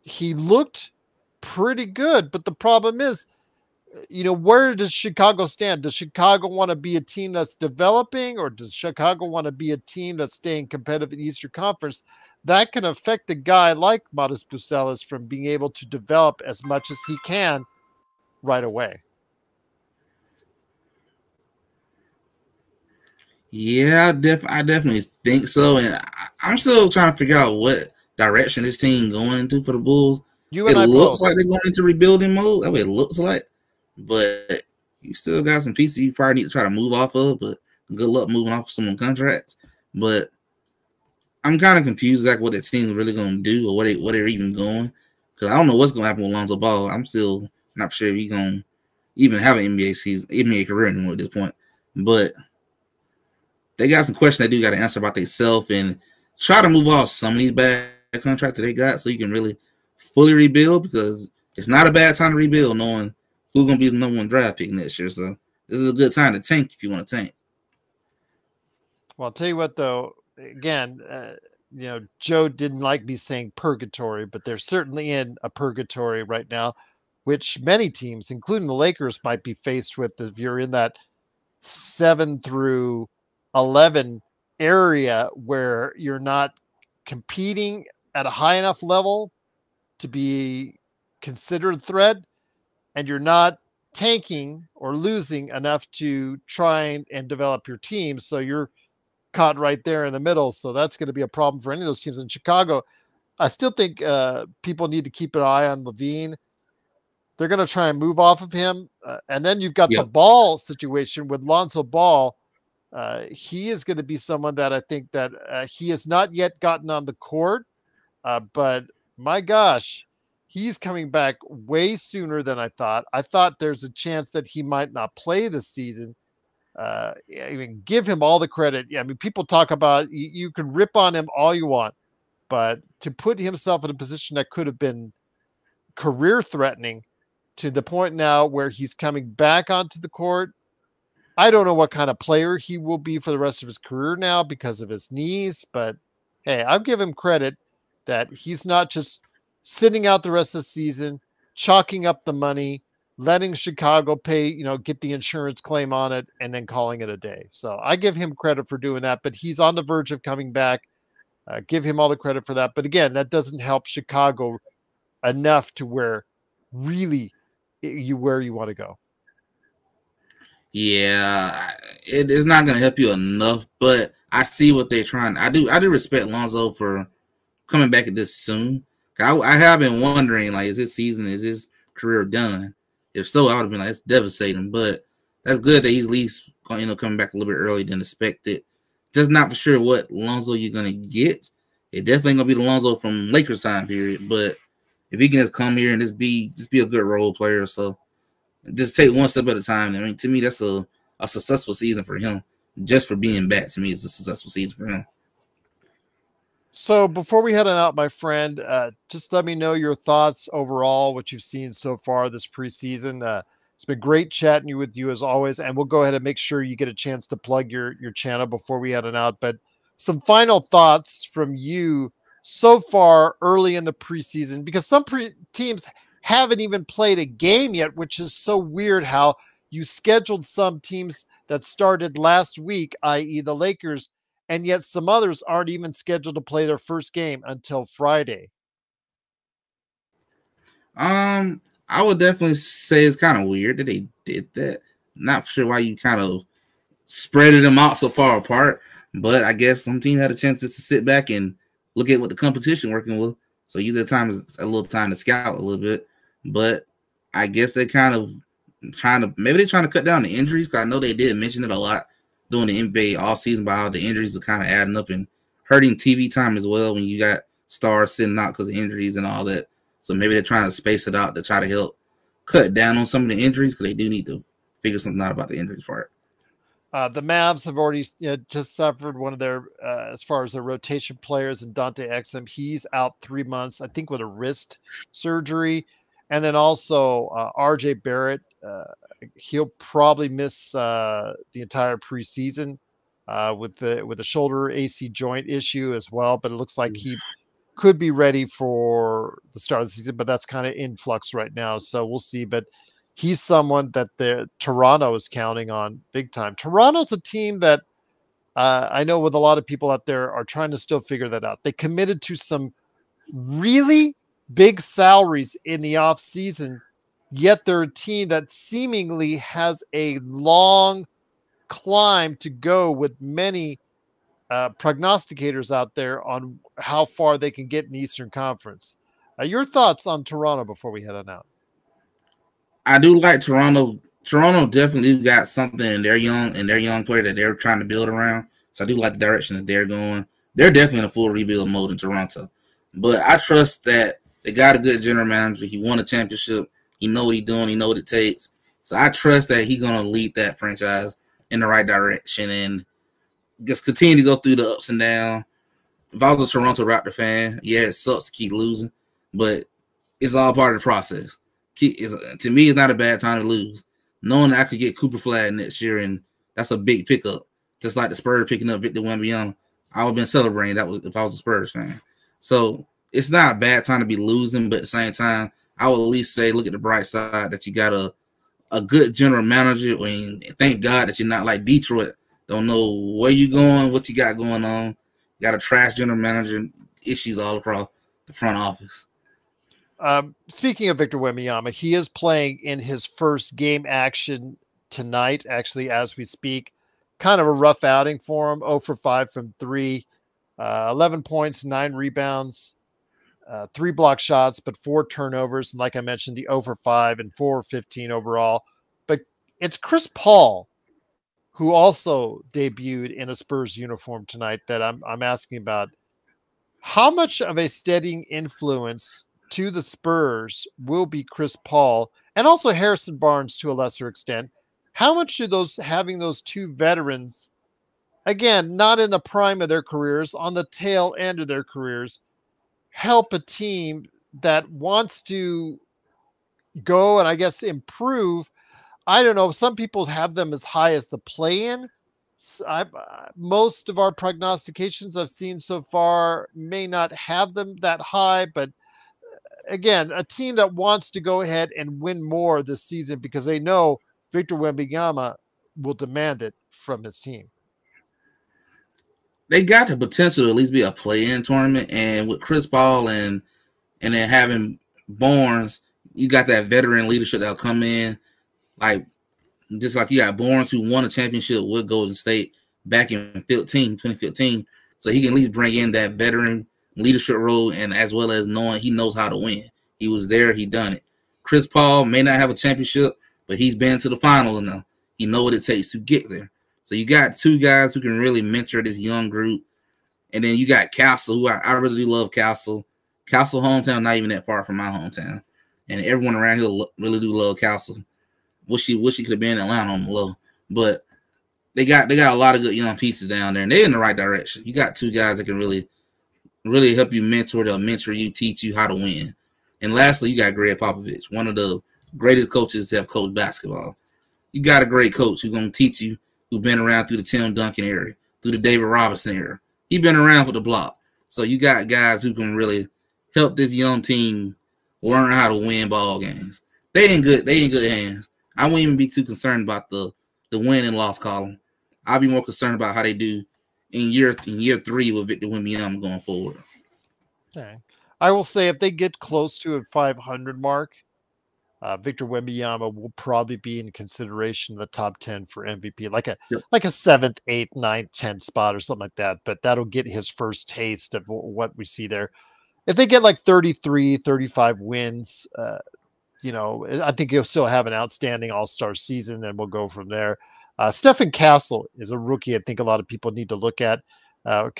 he looked pretty good. But the problem is, where does Chicago stand? Does Chicago want to be a team that's developing, or does Chicago want to be a team that's staying competitive in Eastern Conference? That can affect a guy like Modest Buzelis from being able to develop as much as he can right away. Yeah, I definitely think so. And I'm still trying to figure out what direction this team going into for the Bulls. It looks like they're going into rebuilding mode. That's what it looks like. But you still got some pieces you probably need to try to move off of, but good luck moving off of some contracts. But I'm kind of confused like what that team's really gonna do or what they're even going, because I don't know what's gonna happen with Lonzo Ball. I'm still not sure if he's gonna even have an NBA career anymore at this point. But they got some questions they do got to answer about themselves and try to move off some of these bad contracts that they got so you can really fully rebuild, because it's not a bad time to rebuild knowing who's gonna be the #1 draft pick next year. So this is a good time to tank if you want to tank. Well, I'll tell you what, though, again, Joe didn't like me saying purgatory, but they're certainly in a purgatory right now, which many teams, including the Lakers, might be faced with if you're in that 7 through 11 area where you're not competing at a high enough level to be considered a threat, and you're not tanking or losing enough to try and develop your team. So you're caught right there in the middle. So that's going to be a problem for any of those teams in Chicago. I still think people need to keep an eye on Levine. They're going to try and move off of him. And then you've got the Ball situation with Lonzo Ball. He is going to be someone that I think that he has not yet gotten on the court. But my gosh, he's coming back way sooner than I thought. I thought there's a chance that he might not play this season. Even give him all the credit. I mean, people talk about you can rip on him all you want, but to put himself in a position that could have been career threatening to the point now where he's coming back onto the court. I don't know what kind of player he will be for the rest of his career now because of his knees, but hey, I'll give him credit that he's not just sitting out the rest of the season, chalking up the money, letting Chicago pay, get the insurance claim on it, and then calling it a day. So I give him credit for doing that, but he's on the verge of coming back. Give him all the credit for that. But again, that doesn't help Chicago enough to where really where you want to go. Yeah, it is not going to help you enough, but I see what they're trying. I do respect Lonzo for coming back at this soon. I have been wondering, like, is his career done? If so, I would have been like, it's devastating. But that's good that he's at least coming back a little bit earlier than expected. Just not for sure what Lonzo you're gonna get. It definitely ain't gonna be the Lonzo from Lakers time period. But if he can just come here and just be a good role player, so just take one step at a time. I mean, to me, that's a successful season for him. Just for being back, to me, it's a successful season for him. So before we head on out, my friend, just let me know your thoughts overall, what you've seen so far this preseason. It's been great chatting with you as always, and we'll go ahead and make sure you get a chance to plug your channel before we head on out. But some final thoughts from you so far early in the preseason, because some teams haven't even played a game yet, which is so weird how you scheduled some teams that started last week, i.e. the Lakers, and yet some others aren't even scheduled to play their first game until Friday. I would definitely say it's kind of weird that they did that. Not sure why you kind of spreaded them out so far apart, but I guess some team had a chance just to sit back and look at what the competition working with. So use that time as a little time to scout a little bit. But I guess they're kind of trying to cut down the injuries, because I know they did mention it a lot during the NBA all season about how the injuries are kind of adding up and hurting TV time as well when you got stars sitting out because of injuries and all that. So maybe they're trying to space it out to try to help cut down on some of the injuries, because they do need to figure something out about the injuries part. The Mavs have already just suffered one of their, as far as their rotation players, and Dante Exum, he's out 3 months, I think, with a wrist surgery. And then also RJ Barrett, he'll probably miss the entire preseason with the shoulder AC joint issue as well. But it looks like he could be ready for the start of the season, but that's kind of in flux right now. So we'll see. But he's someone that Toronto is counting on big time. Toronto's a team that I know with a lot of people out there are trying to still figure that out. They committed to some really big salaries in the off season, yet they're a team that seemingly has a long climb to go with many prognosticators out there on how far they can get in the Eastern Conference. Your thoughts on Toronto before we head on out? I do like Toronto. Toronto definitely got something in their young player that they're trying to build around. So I do like the direction that they're going. they're definitely in a full rebuild mode in Toronto. But I trust that they got a good general manager. He won a championship. He know what he's doing. He know what it takes. So I trust that he's going to lead that franchise in the right direction and just continue to go through the ups and downs. If I was a Toronto Raptor fan, yeah, it sucks to keep losing, but it's all part of the process. To me, it's not a bad time to lose. Knowing that I could get Cooper Flag next year, and that's a big pickup. Just like the Spurs picking up Victor Wembanyama, I would have been celebrating that if I was a Spurs fan. So it's not a bad time to be losing, but at the same time, I would at least say look at the bright side that you got a good general manager. And thank God that you're not like Detroit. Don't know where you're going, what you got going on. You got a trash general manager, issues all across the front office. Speaking of Victor Wembanyama, he is playing in his first game action tonight, actually, as we speak. Kind of a rough outing for him. 0 for 5 from 3, 11 points, 9 rebounds, 3 block shots, but 4 turnovers. And like I mentioned, the 0 for 5 and 4 15 overall. But it's Chris Paul, who also debuted in a Spurs uniform tonight, that I'm asking about. How much of a steadying influence to the Spurs will be Chris Paul and also Harrison Barnes to a lesser extent? How much do having those two veterans, again, not in the prime of their careers, on the tail end of their careers, help a team that wants to go and I guess improve? I don't know. Some people have them as high as the play-in. Most of our prognostications I've seen so far may not have them that high, but again, a team that wants to go ahead and win more this season because they know Victor Wembanyama will demand it from his team. They got the potential to at least be a play-in tournament, and with Chris Paul and then having Barnes, you got that veteran leadership that'll come in, like just like you got Barnes who won a championship with Golden State back in 2015. So he can at least bring in that veteran leadership role, and as well as knowing he knows how to win. He was there, he done it. Chris Paul may not have a championship, but he's been to the finals now. He know what it takes to get there. So you got two guys who can really mentor this young group. And then you got Castle, who I really do love Castle. Castle hometown, not even that far from my hometown. And everyone around here really do love Castle. Wish he could have been in Atlanta on the low. But they got a lot of good young pieces down there, and they're in the right direction. You got two guys that can really help you mentor. They'll mentor you, teach you how to win. And lastly, you got Greg Popovich, one of the greatest coaches to have coached basketball. You got a great coach who's going to teach you, who's been around through the Tim Duncan era, through the David Robinson era. He's been around for the block. So you got guys who can really help this young team learn how to win ball games. They in good hands. I wouldn't even be too concerned about the win and loss column. I'll be more concerned about how they do in year 3 with Victor Wembanyama going forward. Okay. I will say if they get close to a 500 mark, Victor Wembanyama will probably be in consideration in the top 10 for MVP, like a 7th, 8th, 9th, 10th spot or something like that. But that'll get his first taste of what we see there. If they get like 33, 35 wins, I think he'll still have an outstanding all-star season, and we'll go from there. Stephen Castle is a rookie I think a lot of people need to look at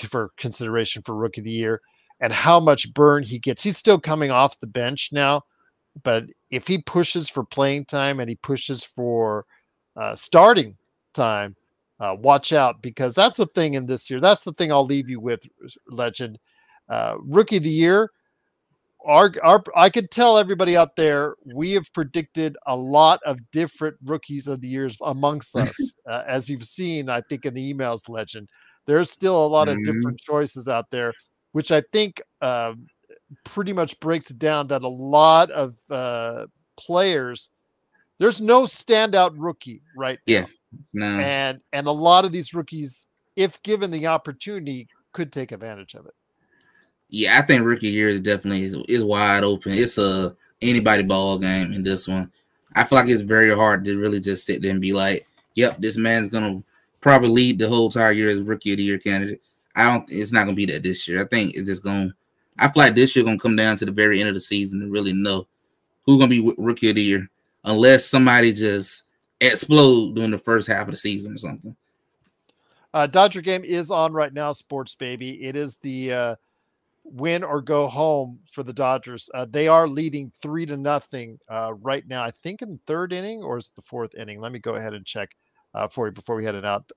for consideration for Rookie of the Year, and how much burn he gets. He's still coming off the bench now, but if he pushes for playing time and he pushes for starting time, watch out, because that's the thing in this year. That's the thing I'll leave you with, Legend. Rookie of the Year, I could tell everybody out there, we have predicted a lot of different rookies of the years amongst us. As you've seen, I think in the emails, Legend, there's still a lot of different choices out there, which I think pretty much breaks it down that a lot of players, there's no standout rookie right now. Yeah. No. And a lot of these rookies, if given the opportunity, could take advantage of it. Yeah, I think Rookie Year is definitely is wide open. It's a anybody ball game in this one. I feel like it's very hard to really just sit there and be like, yep, this man's gonna probably lead the whole entire year as Rookie of the Year candidate. It's not gonna be that this year. I think it's just I feel like this year gonna come down to the very end of the season to really know who's gonna be Rookie of the Year, unless somebody just explode during the first half of the season or something. Dodger game is on right now, Sports Baby. It is the win or go home for the Dodgers. They are leading 3-0 right now. I think in the third inning, or is it the fourth inning? Let me go ahead and check for you before we head it out.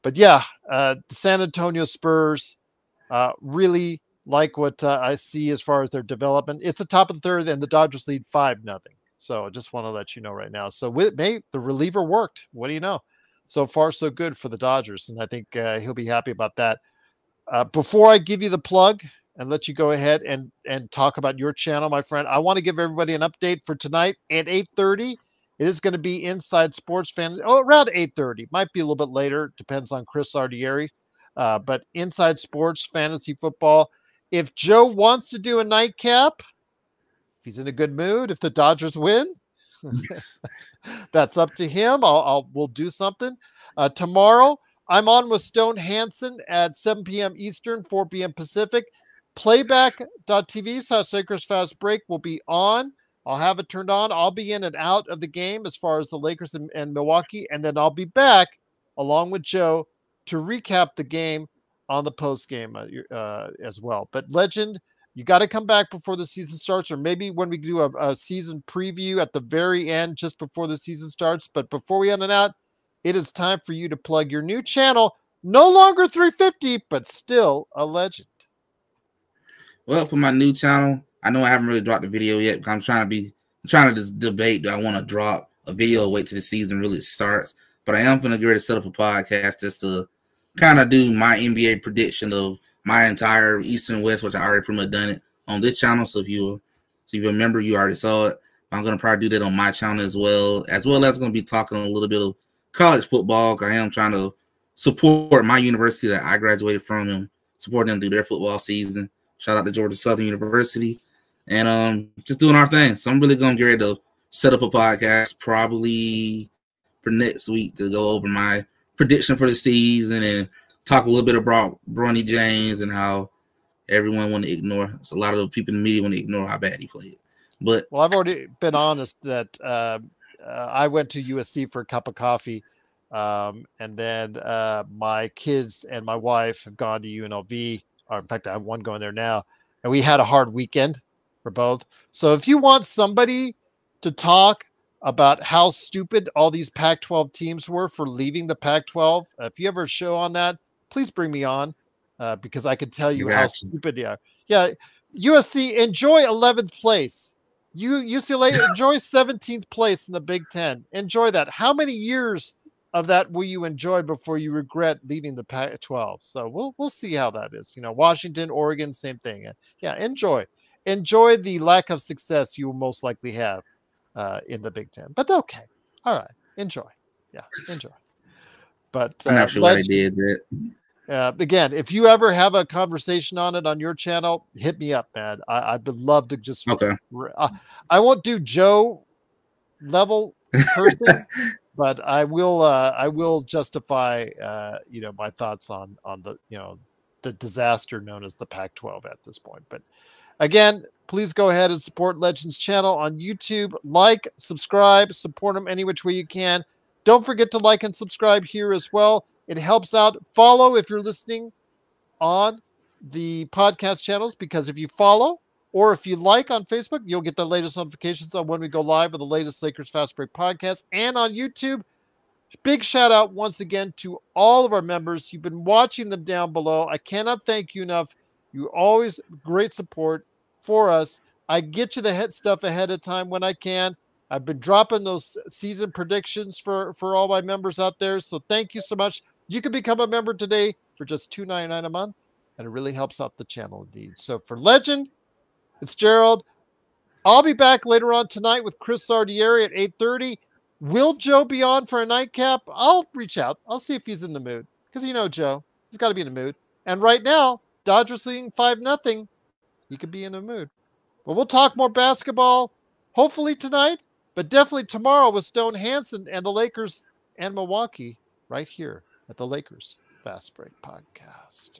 But yeah, the San Antonio Spurs really like what I see as far as their development. It's the top of the third, and the Dodgers lead 5-0. So I just want to let you know right now. So the reliever worked. What do you know? So far, so good for the Dodgers, and I think he'll be happy about that. Before I give you the plug and let you go ahead and talk about your channel, my friend, I want to give everybody an update for tonight at 8:30. It is going to be Inside Sports Fan. Oh, around 8:30. Might be a little bit later. Depends on Chris Ardieri. But Inside Sports Fantasy Football. If Joe wants to do a nightcap, if he's in a good mood, if the Dodgers win, that's up to him. We'll do something. Tomorrow, I'm on with Stone Hansen at 7 p.m. Eastern, 4 p.m. Pacific. Playback.tv/Lakers Fast Break will be on. I'll have it turned on. I'll be in and out of the game as far as the Lakers and Milwaukee, and then I'll be back along with Joe to recap the game on the post game as well. But Legend, you got to come back before the season starts, or maybe when we do a season preview at the very end, just before the season starts. But before we end it out, it is time for you to plug your new channel. No longer 350, but still a legend. Well, for my new channel, I know I haven't really dropped a video yet, because I'm trying to just debate, do I want to drop a video or wait till the season really starts? But I am going to get ready to set up a podcast just to kind of do my NBA prediction of my entire East and West, which I already pretty much done it on this channel. So if you remember, you already saw it. I'm going to probably do that on my channel as well as going to be talking a little bit of college football. I am trying to support my university that I graduated from and support them through their football season. Shout out to Georgia Southern University, and just doing our thing. So I'm really going to get ready to set up a podcast probably for next week to go over my prediction for the season and talk a little bit about Bronny James and how everyone want to ignore. It's a lot of the people in the media want to ignore how bad he played. But well, I've already been honest that I went to USC for a cup of coffee, and then my kids and my wife have gone to UNLV. Or in fact, I have one going there now, and we had a hard weekend for both. So if you want somebody to talk about how stupid all these Pac-12 teams were for leaving the Pac-12, if you ever show on that, please bring me on, because I can tell you how stupid they are. Yeah, USC, enjoy 11th place. UCLA, enjoy 17th place in the Big Ten. Enjoy that. How many years of that will you enjoy before you regret leaving the Pac-12? So we'll see how that is. Washington, Oregon, same thing. Yeah, enjoy the lack of success you will most likely have in the Big Ten. But okay, all right, enjoy. Yeah, enjoy. But I'm not sure why they did that. Again, if you ever have a conversation on it on your channel, hit me up, man. I'd love to just. Okay. I won't do Joe level person. But I will justify, my thoughts on the disaster known as the Pac-12 at this point. But again, please go ahead and support Legends channel on YouTube. Like, subscribe, support them any which way you can. Don't forget to like and subscribe here as well. It helps out. Follow if you're listening on the podcast channels, because if you follow or if you like on Facebook, you'll get the latest notifications on when we go live with the latest Lakers Fast Break podcast. And on YouTube, big shout out once again to all of our members. You've been watching them down below. I cannot thank you enough. You always great support for us. I get you the head stuff ahead of time when I can. I've been dropping those season predictions for all my members out there. So thank you so much. You can become a member today for just $2.99 a month, and it really helps out the channel indeed. So for Legend, it's Gerald. I'll be back later on tonight with Chris Ardieri at 8:30. Will Joe be on for a nightcap? I'll reach out. I'll see if he's in the mood, because Joe, he's got to be in the mood. And right now, Dodgers leading 5-0. He could be in a mood. But we'll talk more basketball, hopefully tonight, but definitely tomorrow with Stone Hansen and the Lakers and Milwaukee right here at the Lakers Fast Break Podcast.